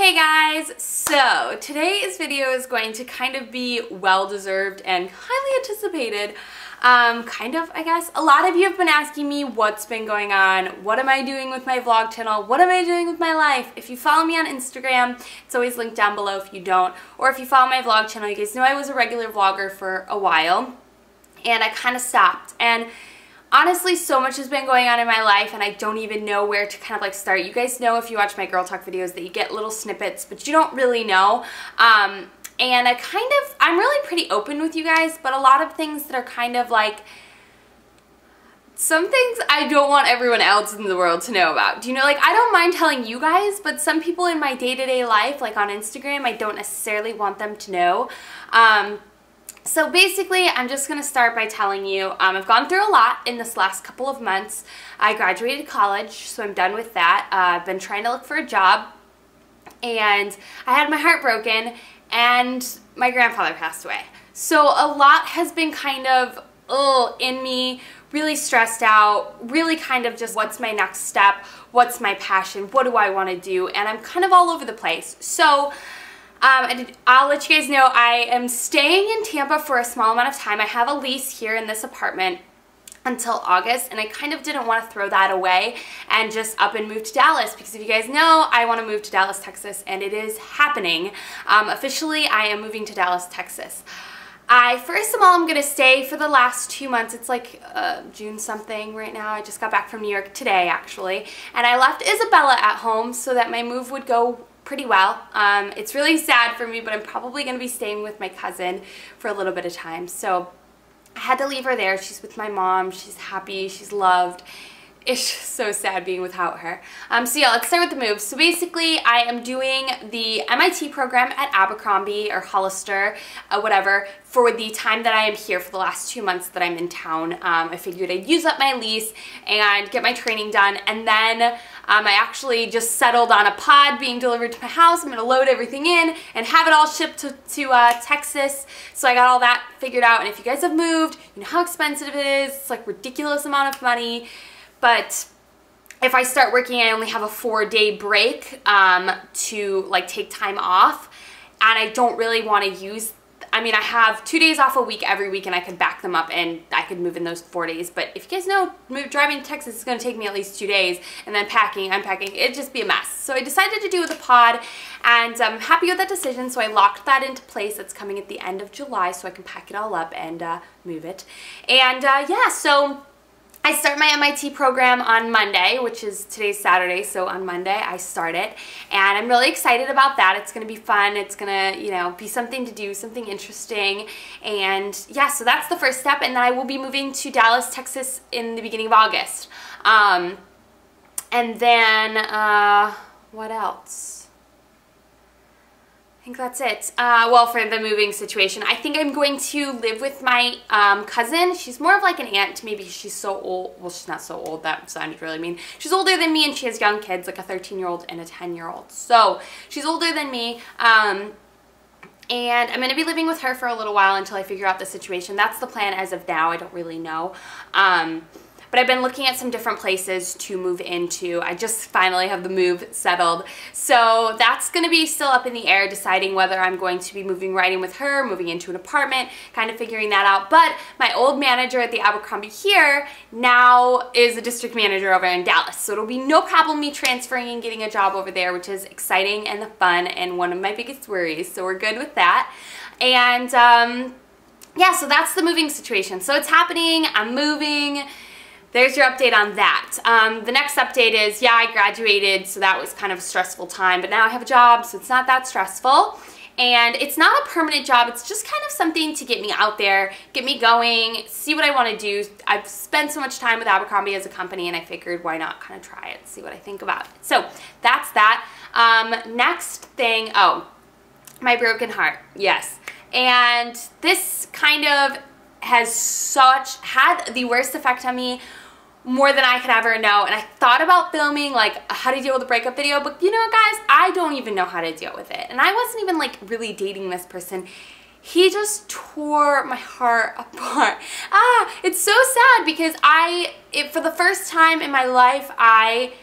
Hey guys, so today's video is going to kind of be well-deserved and highly anticipated. I guess. A lot of you have been asking me what's been going on, what am I doing with my vlog channel, what am I doing with my life. If you follow me on Instagram, it's always linked down below if you don't, or if you follow my vlog channel, you guys know I was a regular vlogger for a while, and I kind of stopped. And honestly, so much has been going on in my life and I don't even know where to kind of like start. You guys know if you watch my Girl Talk videos that you get little snippets, but you don't really know. And I'm really pretty open with you guys, but a lot of things that are kind of like, some things I don't want everyone else in the world to know about. Do you know, like, I don't mind telling you guys, but some people in my day-to-day life, like on Instagram, I don't necessarily want them to know. So basically, I'm just going to start by telling you, I've gone through a lot in this last couple of months. I graduated college, so I'm done with that. I've been trying to look for a job, and I had my heart broken, and my grandfather passed away. So a lot has been kind of in me, really stressed out, really kind of just what's my next step, what's my passion, what do I want to do, and I'm kind of all over the place. So I'll let you guys know I am staying in Tampa for a small amount of time. I have a lease here in this apartment until August, and I kind of didn't want to throw that away and just up and move to Dallas, because if you guys know, I want to move to Dallas, Texas, and it is happening. Officially, I am moving to Dallas, Texas. First of all, I'm going to stay for the last 2 months. It's like June something right now. I just got back from New York today, actually, and I left Isabella at home so that my move would go pretty well. It's really sad for me, but I'm probably going to be staying with my cousin for a little bit of time. So I had to leave her there. She's with my mom. She's happy. She's loved. It's just so sad being without her. So yeah, let's start with the move. So basically, I am doing the MIT program at Abercrombie or Hollister, whatever, for the time that I am here for the last 2 months that I'm in town. I figured I'd use up my lease and get my training done, and then I actually just settled on a pod being delivered to my house. I'm going to load everything in and have it all shipped to Texas. So I got all that figured out, and if you guys have moved, you know how expensive it is. It's like ridiculous amount of money. But if I start working, I only have a 4-day break to like take time off, and I don't really want to use, I mean, I have 2 days off a week every week, and I could back them up and I could move in those 4 days. But if you guys know, driving to Texas is going to take me at least 2 days, and then packing, unpacking, it'd just be a mess. So I decided to do with a pod, and I'm happy with that decision. So I locked that into place. That's coming at the end of July, so I can pack it all up and move it. And yeah, so I start my MIT program on Monday, which is today's Saturday, so on Monday I start it, and I'm really excited about that. It's going to be fun. It's going to, you know, be something to do, something interesting, and yeah, so that's the first step, and then I will be moving to Dallas, Texas in the beginning of August. And then, what else? I think that's it. Well, for the moving situation, I think I'm going to live with my cousin. She's more of like an aunt to me because she's so old. Well, she's not so old. That sounded really mean. She's older than me, and she has young kids, like a 13-year-old and a 10-year-old. So she's older than me. And I'm going to be living with her for a little while until I figure out the situation. That's the plan as of now. I don't really know. But I've been looking at some different places to move into. I just finally have the move settled. So that's going to be still up in the air, deciding whether I'm going to be moving right in with her, moving into an apartment, kind of figuring that out. But my old manager at the Abercrombie here now is a district manager over in Dallas. So it'll be no problem me transferring and getting a job over there, which is exciting and fun and one of my biggest worries. So we're good with that. And yeah, so that's the moving situation. So it's happening. I'm moving. There's your update on that. The next update is, yeah, I graduated, so that was kind of a stressful time, but now I have a job, so it's not that stressful. And it's not a permanent job, it's just kind of something to get me out there, get me going, see what I want to do. I've spent so much time with Abercrombie as a company, and I figured why not kind of try it, see what I think about it. So that's that. Next thing, oh, my broken heart, yes. And this kind of has had the worst effect on me, more than I could ever know. And I thought about filming like how to deal with a breakup video, but you know what, guys, I don't even know how to deal with it. And I wasn't even like really dating this person. He just tore my heart apart. It's so sad because for the first time in my life, I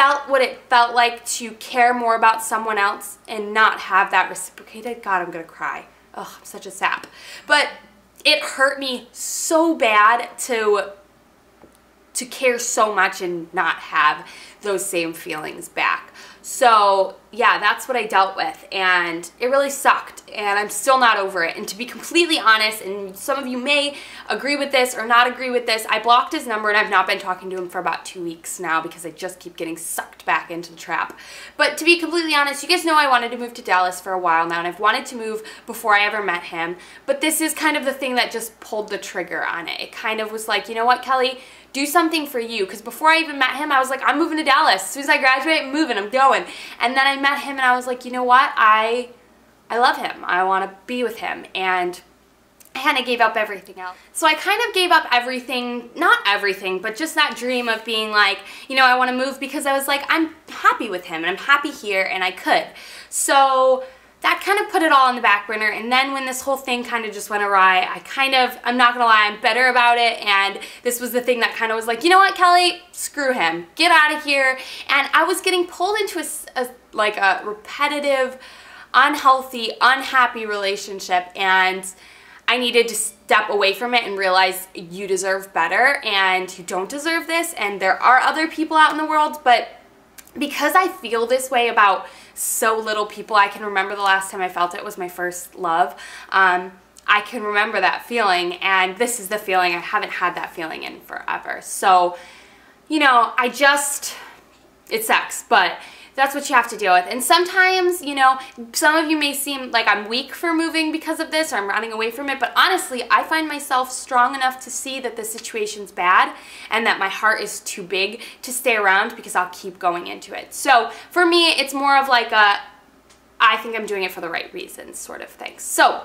felt what it felt like to care more about someone else and not have that reciprocated. God, I'm gonna cry. Oh, I'm such a sap. But it hurt me so bad to care so much and not have those same feelings back. So yeah, that's what I dealt with, and it really sucked, and I'm still not over it. And to be completely honest, and some of you may agree with this or not agree with this, I blocked his number and I've not been talking to him for about 2 weeks now because I just keep getting sucked back into the trap. But to be completely honest, you guys know I wanted to move to Dallas for a while now, and I've wanted to move before I ever met him, but this is kind of the thing that just pulled the trigger on it. It kind of was like, you know what, Kelly, do something for you. Because before I even met him, I was like, I'm moving to Dallas. As soon as I graduate, I'm moving, I'm going. And then I met him and I was like, you know what? I love him. I want to be with him. And I kind of gave up everything else. So I kind of gave up everything, not everything, but just that dream of being like, you know, I want to move, because I was like, I'm happy with him and I'm happy here and I could. So that kind of put it all on the back burner. And then when this whole thing kind of just went awry, I'm not gonna lie, I'm better about it. And this was the thing that kind of was like, you know what, Kelly, screw him, get out of here. And I was getting pulled into a repetitive, unhealthy, unhappy relationship, and I needed to step away from it and realize you deserve better and you don't deserve this, and there are other people out in the world. But because I feel this way about so little people, I can remember the last time I felt it was my first love. I can remember that feeling, and this is the feeling. I haven't had that feeling in forever. So, you know, it sucks, but that's what you have to deal with. And sometimes, you know, some of you may seem like I'm weak for moving because of this, or I'm running away from it, but honestly, I find myself strong enough to see that the situation's bad and that my heart is too big to stay around, because I'll keep going into it. So for me, it's more of like I think I'm doing it for the right reasons sort of thing. So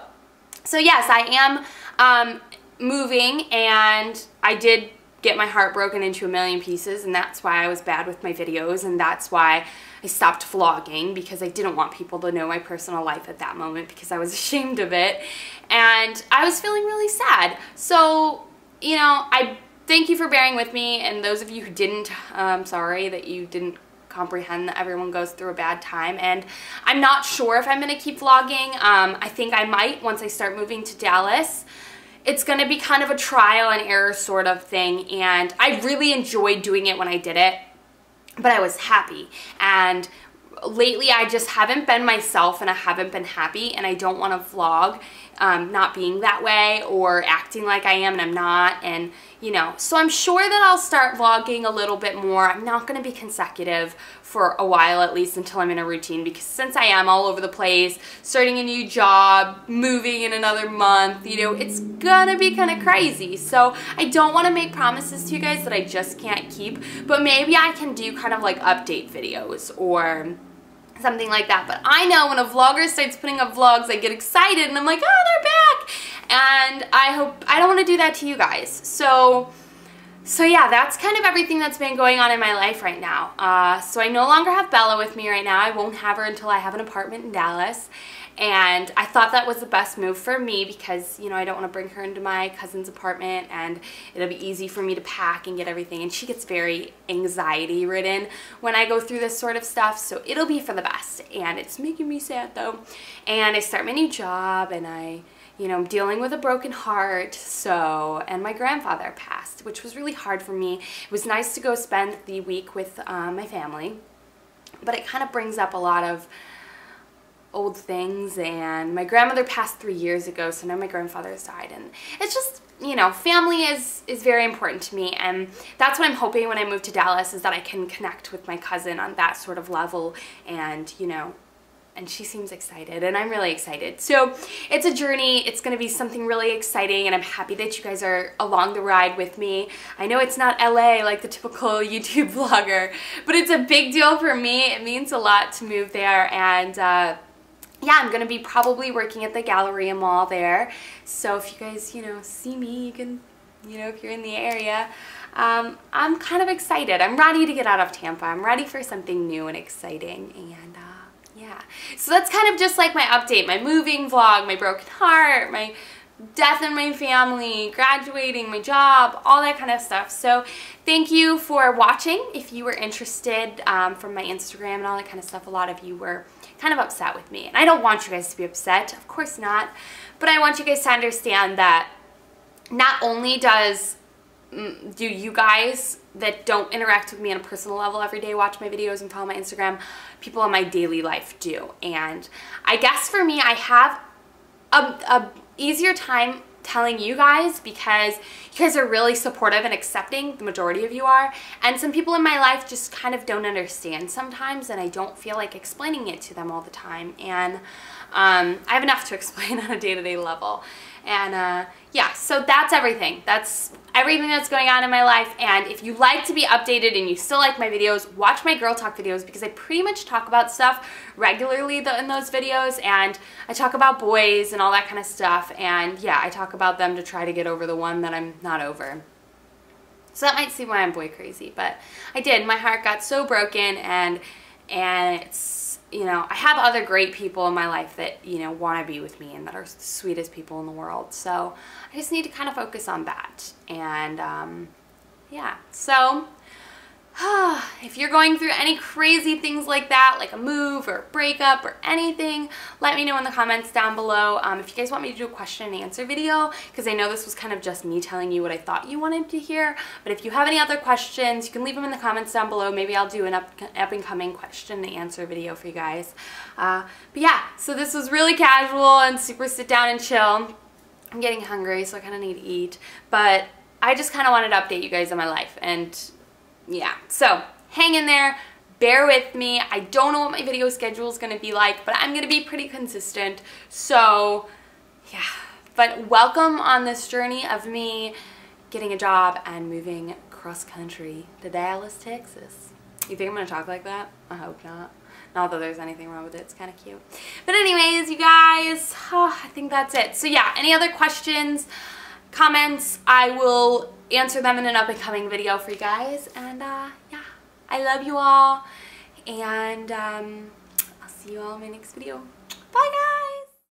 yes, I am moving, and I did get my heart broken into a million pieces, and that's why I was bad with my videos, and that's why I stopped vlogging, because I didn't want people to know my personal life at that moment, because I was ashamed of it, and I was feeling really sad. So, you know, I thank you for bearing with me, and those of you who didn't, I'm sorry that you didn't comprehend that everyone goes through a bad time. And I'm not sure if I'm going to keep vlogging. I think I might once I start moving to Dallas. It's going to be kind of a trial and error sort of thing, and I really enjoyed doing it when I did it, but I was happy. And lately I just haven't been myself, and I haven't been happy, and I don't want to vlog not being that way or acting like I am and I'm not, and you know, so I'm sure that I'll start vlogging a little bit more. I'm not going to be consecutive for a while, at least until I'm in a routine, because since I am all over the place, starting a new job, moving in another month, you know, it's gonna be kind of crazy. So I don't want to make promises to you guys that I just can't keep, but maybe I can do kind of like update videos or something like that. But I know when a vlogger starts putting up vlogs, I get excited and I'm like, oh, they're back, and I don't want to do that to you guys. So yeah, that's kind of everything that's been going on in my life right now. So I no longer have Bella with me right now. I won't have her until I have an apartment in Dallas. And I thought that was the best move for me, because, you know, I don't want to bring her into my cousin's apartment, and it'll be easy for me to pack and get everything. And she gets very anxiety ridden when I go through this sort of stuff, so it'll be for the best. And it's making me sad though. And I start my new job, and you know, I'm dealing with a broken heart, so, and my grandfather passed, which was really hard for me. It was nice to go spend the week with my family, but it kind of brings up a lot of old things, and my grandmother passed 3 years ago, so now my grandfather's died, and it's just, you know, family is very important to me, and that's what I'm hoping when I move to Dallas, is that I can connect with my cousin on that sort of level, and, you know, and she seems excited, and I'm really excited. So it's a journey. It's going to be something really exciting, and I'm happy that you guys are along the ride with me. I know it's not LA like the typical YouTube vlogger, but it's a big deal for me. It means a lot to move there, and yeah, I'm going to be probably working at the Galleria Mall there. So if you guys, you know, see me, you can, you know, if you're in the area. I'm kind of excited. I'm ready to get out of Tampa. I'm ready for something new and exciting, and yeah. So that's kind of just like my update, my moving vlog, my broken heart, my death in my family, graduating, my job, all that kind of stuff. So thank you for watching. If you were interested from my Instagram and all that kind of stuff, a lot of you were kind of upset with me. And I don't want you guys to be upset, of course not. But I want you guys to understand that not only do you guys that don't interact with me on a personal level every day, watch my videos and follow my Instagram, people in my daily life do. And I guess for me, I have a easier time telling you guys because you guys are really supportive and accepting, the majority of you are, and some people in my life just kind of don't understand sometimes, and I don't feel like explaining it to them all the time. And I have enough to explain on a day-to-day level. And yeah, so that's everything. That's everything that's going on in my life. And if you like to be updated and you still like my videos, watch my Girl Talk videos because I pretty much talk about stuff regularly in those videos. And I talk about boys and all that kind of stuff. And yeah, I talk about them to try to get over the one that I'm not over. So that might seem why I'm boy crazy, but I did. My heart got so broken, and it's, you know, I have other great people in my life that, you know, want to be with me and that are the sweetest people in the world. So I just need to kind of focus on that. And yeah, so if you're going through any crazy things like that, like a move or a breakup or anything, let me know in the comments down below. If you guys want me to do a question and answer video, because I know this was kind of just me telling you what I thought you wanted to hear, but if you have any other questions, you can leave them in the comments down below. Maybe I'll do an up-and-coming question and answer video for you guys. But yeah, so this was really casual and super sit down and chill. I'm getting hungry, so I kind of need to eat, but I just kind of wanted to update you guys on my life. And yeah, so hang in there, bear with me. I don't know what my video schedule is going to be like, but I'm going to be pretty consistent. So yeah, but welcome on this journey of me getting a job and moving cross country to Dallas, Texas. You think I'm going to talk like that? I hope not. Not that there's anything wrong with it. It's kind of cute. But anyways, you guys, I think that's it. So yeah, any other questions, comments, I will answer them in an up-and-coming video for you guys. And yeah, I love you all, and I'll see you all in my next video. Bye guys!